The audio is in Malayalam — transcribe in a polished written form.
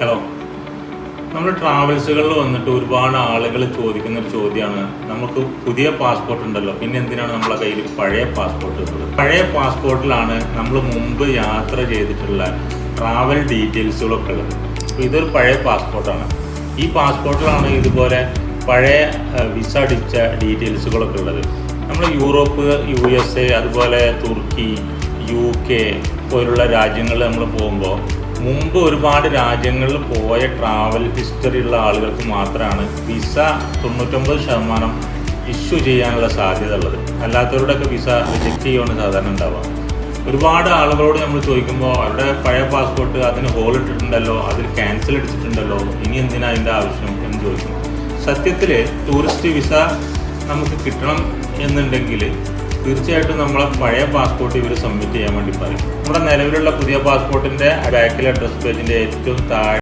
ഹലോ, നമ്മൾ ട്രാവൽസുകളിൽ വന്നിട്ട് ഒരുപാട് ആളുകൾ ചോദിക്കുന്ന ഒരു ചോദ്യമാണ്, നമുക്ക് പുതിയ പാസ്പോർട്ട് ഉണ്ടല്ലോ, പിന്നെ എന്തിനാണ് നമ്മളെ കയ്യിൽ പഴയ പാസ്പോർട്ട് ഉള്ളത്? പഴയ പാസ്പോർട്ടിലാണ് നമ്മൾ മുമ്പ് യാത്ര ചെയ്തിട്ടുള്ള ട്രാവൽ ഡീറ്റെയിൽസുകളൊക്കെ ഉള്ളത്. അപ്പോൾ ഇതൊരു പഴയ പാസ്പോർട്ടാണ്. ഈ പാസ്പോർട്ടിലാണ് ഇതുപോലെ പഴയ വിസ അടിച്ച ഡീറ്റെയിൽസുകളൊക്കെ ഉള്ളത്. നമ്മൾ യൂറോപ്പ്, USA, അതുപോലെ തുർക്കി, UK പോലുള്ള രാജ്യങ്ങളിൽ നമ്മൾ പോകുമ്പോൾ മുമ്പ് ഒരുപാട് രാജ്യങ്ങളിൽ പോയ ട്രാവൽ ഹിസ്റ്ററി ഉള്ള ആളുകൾക്ക് മാത്രമാണ് വിസ 99% ഇഷ്യൂ ചെയ്യാനുള്ള സാധ്യത ഉള്ളത്. അല്ലാത്തവരുടെയൊക്കെ വിസ റിജക്റ്റ് ചെയ്യുകയാണ് സാധാരണ ഉണ്ടാവുക. ഒരുപാട് ആളുകളോട് നമ്മൾ ചോദിക്കുമ്പോൾ അവരുടെ പഴയ പാസ്പോർട്ട് അതിന് ഹോൾ ഇട്ടിട്ടുണ്ടല്ലോ, അതിൽ ക്യാൻസൽ അടിച്ചിട്ടുണ്ടല്ലോ, ഇനി എന്തിനാ അതിൻ്റെ ആവശ്യം എന്ന് ചോദിക്കും. സത്യത്തിൽ ടൂറിസ്റ്റ് വിസ നമുക്ക് കിട്ടണം എന്നുണ്ടെങ്കിൽ തീർച്ചയായിട്ടും നമ്മളെ പഴയ പാസ്പോർട്ട് ഇവർ സബ്മിറ്റ് ചെയ്യാൻ വേണ്ടി പറയും. നമ്മുടെ നിലവിലുള്ള പുതിയ പാസ്പോർട്ടിൻ്റെ ബാക്കിലെ അഡ്രസ് പേജിൻ്റെ ഏറ്റവും താഴെ